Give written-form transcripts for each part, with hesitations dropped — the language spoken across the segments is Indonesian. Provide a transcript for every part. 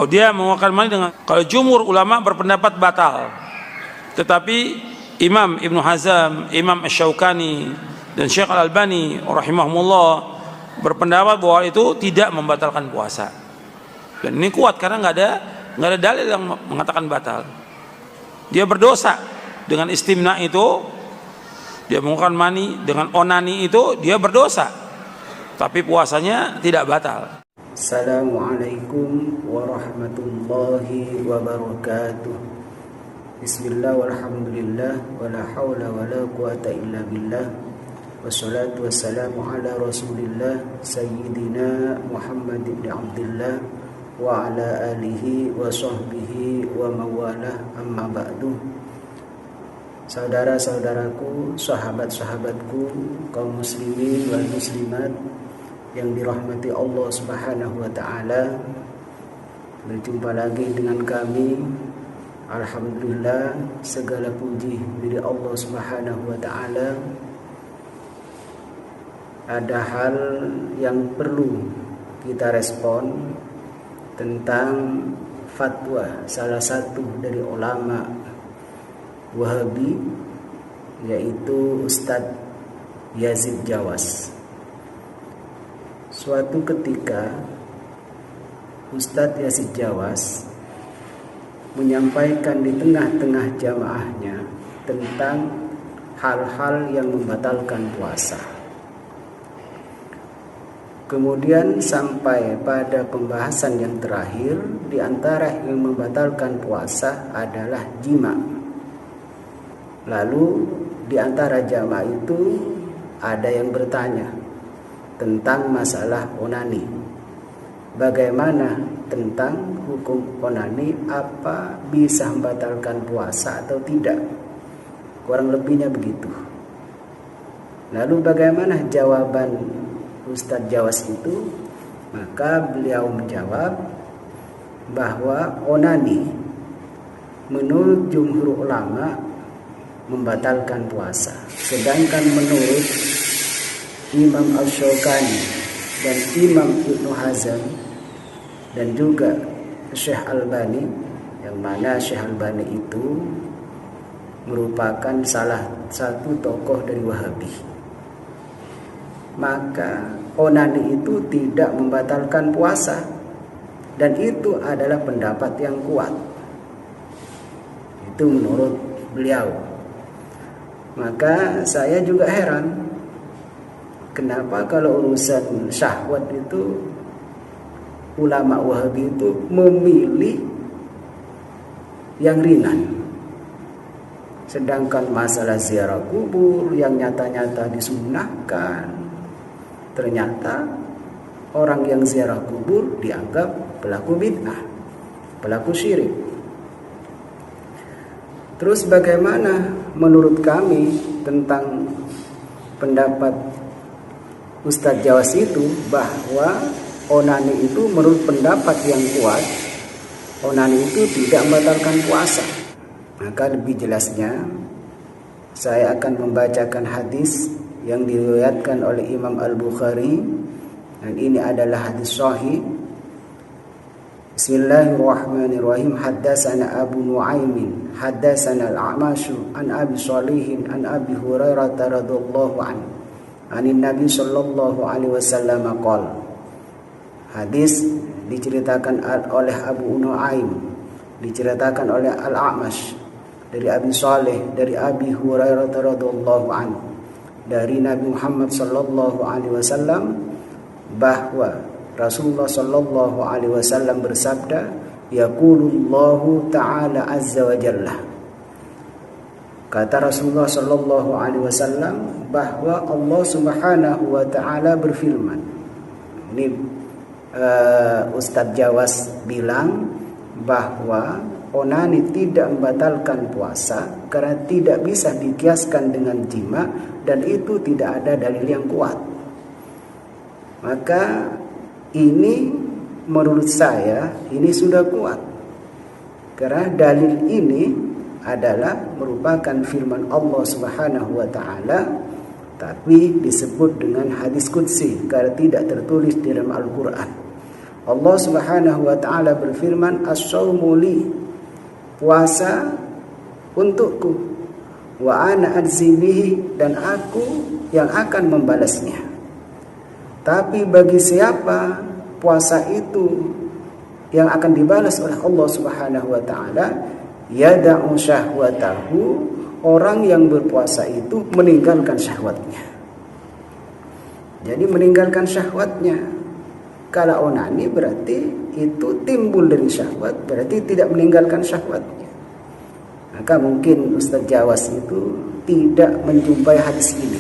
dia mengeluarkan mani dengan, kalau jumhur ulama berpendapat batal. Tetapi Imam Ibnu Hazm, Imam Asy-Syaukani dan Syekh Al-Albani rahimahumullah berpendapat bahwa itu tidak membatalkan puasa. Dan ini kuat karena nggak ada dalil yang mengatakan batal. Dia berdosa dengan istimna itu, dia mengeluarkan mani dengan onani itu, dia berdosa. Tapi puasanya tidak batal. Assalamualaikum warahmatullahi wabarakatuh. Bismillah walhamdulillah wala haula wala quwata illa billah. Wassalatu wassalamu ala Rasulillah Sayyidina Muhammad ibn Abdullah wa ala alihi wa sahbihi wa mawalah, amma ba'du. Saudara-saudaraku, sahabat-sahabatku, kaum muslimin wal muslimat yang dirahmati Allah Subhanahu wa taala, berjumpa lagi dengan kami. Alhamdulillah, segala puji bagi Allah Subhanahu wa taala. Ada hal yang perlu kita respon tentang fatwa salah satu dari ulama Wahabi, yaitu Ustadz Yazid Jawas. Suatu ketika Ustadz Yazid Jawas menyampaikan di tengah-tengah jamaahnya tentang hal-hal yang membatalkan puasa. Kemudian sampai pada pembahasan yang terakhir, di antara yang membatalkan puasa adalah jima. Lalu di antara jamaah itu ada yang bertanya tentang masalah onani. Bagaimana tentang hukum onani, apa bisa membatalkan puasa atau tidak? Kurang lebihnya begitu. Lalu bagaimana jawaban Ustadz Jawas itu? Maka beliau menjawab bahwa onani menurut jumhur ulama membatalkan puasa. Sedangkan menurut Imam Asy-Syaukani dan Imam Ibnu Hazm dan juga Syekh Albani, yang mana Syekh Albani itu merupakan salah satu tokoh dari Wahabi, maka onani itu tidak membatalkan puasa, dan itu adalah pendapat yang kuat. Itu menurut beliau. Maka saya juga heran, kenapa kalau urusan syahwat itu ulama Wahabi itu memilih yang ringan, sedangkan masalah ziarah kubur yang nyata-nyata disunnahkan, ternyata orang yang ziarah kubur dianggap pelaku bid'ah, pelaku syirik. Terus bagaimana menurut kami tentang pendapat Ustadz Jawas itu, bahwa onani itu menurut pendapat yang kuat, onani itu tidak membatalkan puasa. Maka lebih jelasnya saya akan membacakan hadis yang diriwayatkan oleh Imam Al-Bukhari, dan ini adalah hadis sahih. Bismillahirrahmanirrahim. Haddatsana Abu Nu'aimin haddatsana Al-A'mash an Abi Shalihin an Abi Hurairah radhiyallahu anhu anin Nabi sallallahu alaihi wasallam qala. Hadis diceritakan oleh Abu Nu'aim, diceritakan oleh Al-A'mash dari Abi Shalih, dari Abi Hurairah radhiyallahu anhu, dari Nabi Muhammad sallallahu alaihi wasallam, bahwa Rasulullah sallallahu alaihi wasallam bersabda, yaqulullahu ta'ala azza wa jalla. Kata Rasulullah sallallahu alaihi wasallam bahwa Allah Subhanahu wa taala berfirman. Ini Ustadz Jawas bilang bahwa onani tidak membatalkan puasa karena tidak bisa dikiaskan dengan jima, dan itu tidak ada dalil yang kuat. Maka ini menurut saya ini sudah kuat, karena dalil ini adalah merupakan firman Allah Subhanahu wa taala, tapi disebut dengan hadis qudsi karena tidak tertulis di dalam Al-Qur'an. Allah Subhanahu wa taala berfirman, "As-shaumu li", puasa untukku, wa ana ajzi bihi, dan aku yang akan membalasnya. Tapi bagi siapa puasa itu yang akan dibalas oleh Allah Subhanahu wa taala, yada'u syahwatahu, orang yang berpuasa itu meninggalkan syahwatnya. Jadi meninggalkan syahwatnya. Kalau onani berarti itu timbul dari syahwat, berarti tidak meninggalkan syahwatnya. Maka mungkin Ustaz Jawas itu tidak menjumpai hadis ini.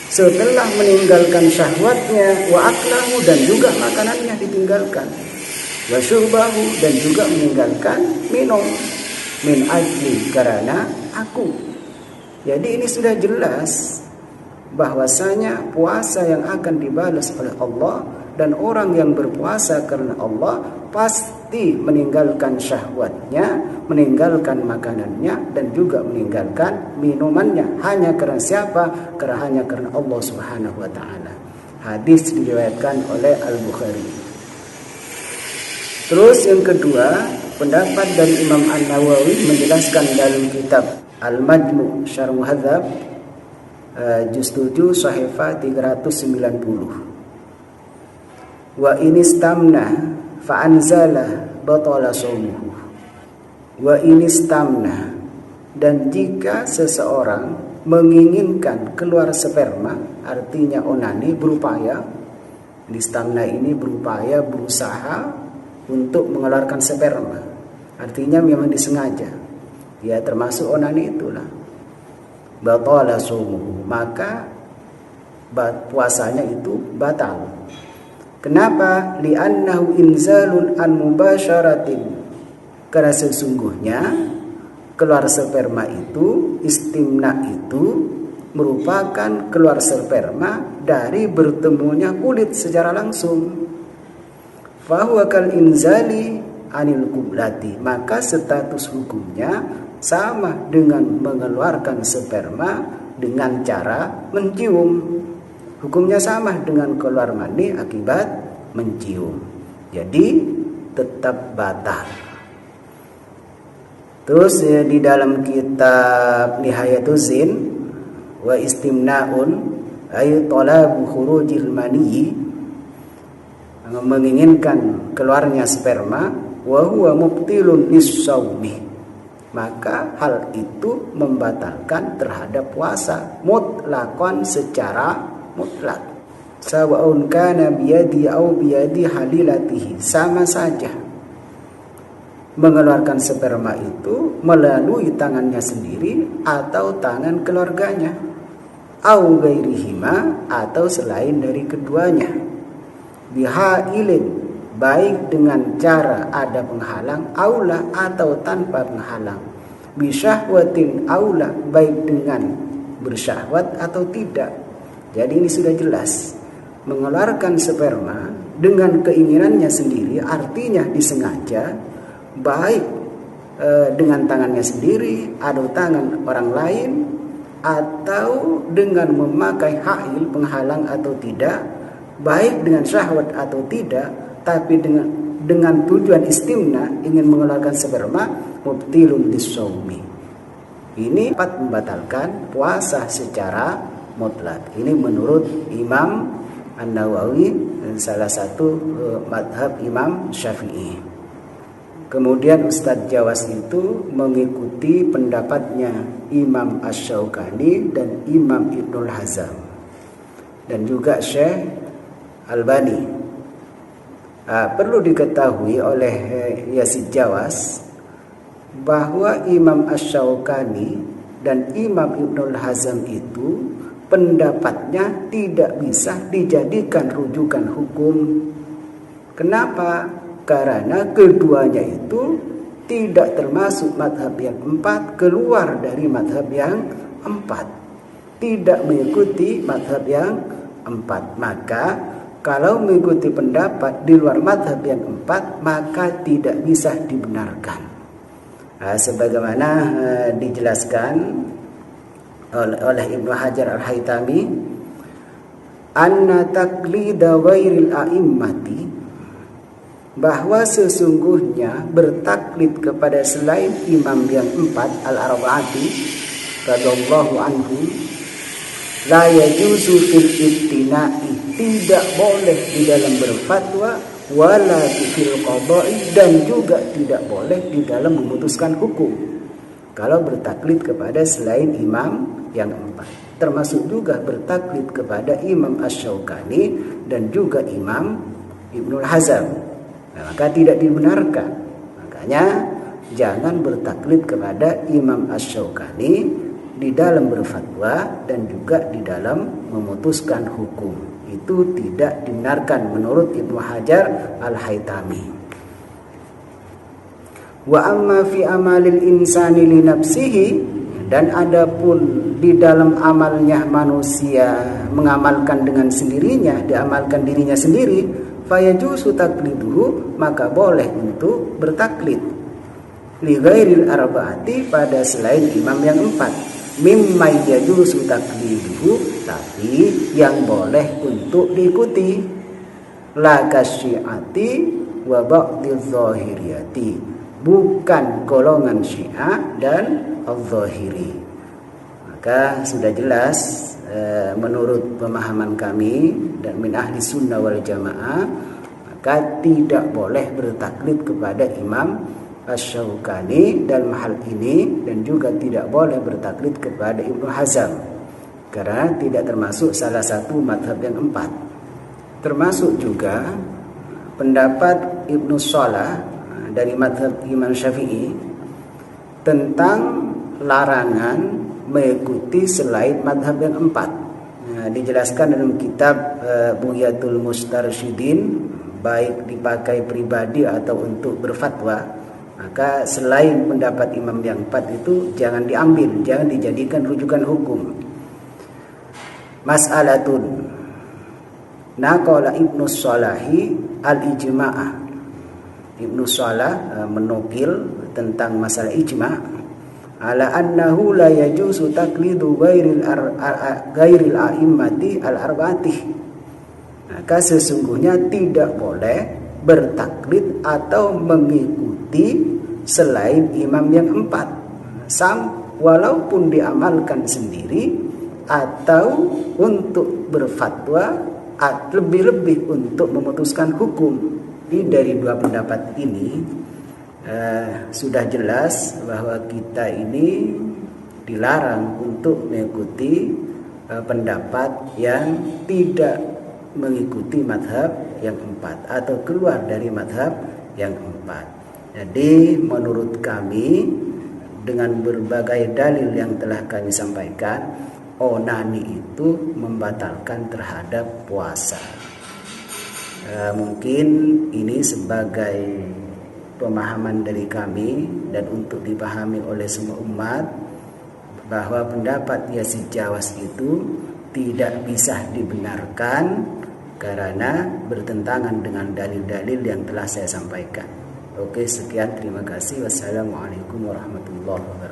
Setelah meninggalkan syahwatnya, wa aklahu, dan juga makanannya ditinggalkan, wa syurbahu, dan juga meninggalkan minum, min ajli, karena aku. Jadi ini sudah jelas bahwasanya puasa yang akan dibalas oleh Allah, dan orang yang berpuasa karena Allah pasti meninggalkan syahwatnya, meninggalkan makanannya, dan juga meninggalkan minumannya. Hanya karena siapa? Hanya karena Allah Subhanahu wa taala. Hadis diriwayatkan oleh Al-Bukhari. Terus yang kedua, pendapat dari Imam An-Nawawi menjelaskan dalam kitab Al-Majmu' Syarh Muhadzab, juz 7 sahifah 390. Wa inistamna fa anzala batala shaumuhu. Wa inistamna, dan jika seseorang menginginkan keluar sperma, artinya onani, berupaya, istamna ini berupaya, berusaha untuk mengeluarkan sperma, artinya memang disengaja, ya termasuk onani itulah, batala shaumuhu, maka puasanya itu batal. Kenapa? Li'annahu inzalun an mubasyaratin, karena sesungguhnya keluar sperma itu, istimna itu merupakan keluar sperma dari bertemunya kulit secara langsung. Fahuwa kal inzali anil kublati, maka status hukumnya sama dengan mengeluarkan sperma dengan cara mencium. Hukumnya sama dengan keluar mani akibat mencium. Jadi tetap batal. Terus di dalam kitab Nihayatuz Zin, wa istimna'un ay talabu khurujil mani, menginginkan keluarnya sperma, wa huwa mubtilun lis-shaumi, maka hal itu membatalkan terhadap puasa mutlaqan, secara mutlak. Sawa'un kana biyadi au biyadi halilatihi, sama saja mengeluarkan sperma itu melalui tangannya sendiri atau tangan keluarganya, au ghairihima, atau selain dari keduanya, bihailin, baik dengan cara ada penghalang, aula, atau tanpa penghalang, bisyahwatin aula, baik dengan bersyahwat atau tidak. Jadi ini sudah jelas, mengeluarkan sperma dengan keinginannya sendiri, artinya disengaja, baik dengan tangannya sendiri atau tangan orang lain, atau dengan memakai hail, penghalang atau tidak, baik dengan syahwat atau tidak, tapi dengan tujuan istimna, ingin mengeluarkan sperma, mubtilun lis-shaumi. Ini dapat membatalkan puasa secara mutlak. Ini menurut Imam An-Nawawi, salah satu madhab Imam Syafi'i. Kemudian Ustadz Jawas itu mengikuti pendapatnya Imam Asy-Syaukani dan Imam Ibnul Hazm, dan juga Syekh Albani. Perlu diketahui oleh Yazid Jawas bahwa Imam Asy-Syaukani dan Imam Ibnul Hazm itu pendapatnya tidak bisa dijadikan rujukan hukum. Kenapa? Karena keduanya itu tidak termasuk madhab yang 4, keluar dari madhab yang 4, tidak mengikuti madhab yang 4. Maka kalau mengikuti pendapat di luar madhab yang 4, maka tidak bisa dibenarkan. Sebagaimana dijelaskan oleh Ibnu Hajar Al-Haytami, anna taqlida ghairil a'immati, bahwa sesungguhnya bertaklid kepada selain imam yang empat al-arba'ati radhiyallahu anhu la yajuzu fil ibtina'i, tidak boleh di dalam berfatwa, wala fil qada'i, dan juga tidak boleh di dalam memutuskan hukum kalau bertaklid kepada selain imam yang empat, termasuk juga bertaklid kepada Imam Asy-Syaukani dan juga Imam Ibnul Hazm. Nah, maka tidak dibenarkan. Makanya jangan bertaklid kepada Imam Asy-Syaukani di dalam berfatwa dan juga di dalam memutuskan hukum. Itu tidak dibenarkan menurut Ibnu Hajar Al-Haytami. Wa amma fi amalil insani li nafsihi, dan adapun di dalam amalnya manusia mengamalkan dengan sendirinya, diamalkan dirinya sendiri, fayajuzu takliduhu, maka boleh untuk bertaklid li ghairil arba'ati, pada selain imam yang empat, mimma yajuzu takliduhu, tapi yang boleh untuk diikuti, la kasyiati wa ba'dil zahiriyati, bukan golongan Syiah dan al-Zahiri. Maka sudah jelas menurut pemahaman kami dan min ahli sunnah wal jamaah, maka tidak boleh bertaklid kepada Imam Asy-Syaukani dalam hal ini, dan juga tidak boleh bertaklid kepada Ibnu Hazm karena tidak termasuk salah satu mazhab yang empat. Termasuk juga pendapat Ibnu Shalah dari mazhab Imam Syafi'i tentang larangan mengikuti selain mazhab yang empat. Nah, dijelaskan dalam kitab Bughyatul Mustarsyidin, baik dipakai pribadi atau untuk berfatwa, maka selain pendapat imam yang empat itu jangan diambil, jangan dijadikan rujukan hukum. Mas'alatun naqala Ibnu Shalahi al-ijma'ah. Ibnu Shalah menukil tentang masalah ijma' ala annahu la yajuzu taklidu ghairil a'immati al-arba'ati. Maka sesungguhnya tidak boleh bertaklid atau mengikuti selain imam yang empat, walaupun diamalkan sendiri atau untuk berfatwa, lebih-lebih untuk memutuskan hukum. Dari dua pendapat ini sudah jelas bahwa kita ini dilarang untuk mengikuti pendapat yang tidak mengikuti mazhab yang empat atau keluar dari mazhab yang empat. Jadi menurut kami, dengan berbagai dalil yang telah kami sampaikan, onani itu membatalkan terhadap puasa. Mungkin ini sebagai pemahaman dari kami dan untuk dipahami oleh semua umat, bahwa pendapat Yazid Jawas itu tidak bisa dibenarkan karena bertentangan dengan dalil-dalil yang telah saya sampaikan. Oke, sekian, terima kasih. Wassalamualaikum warahmatullahi wabarakatuh.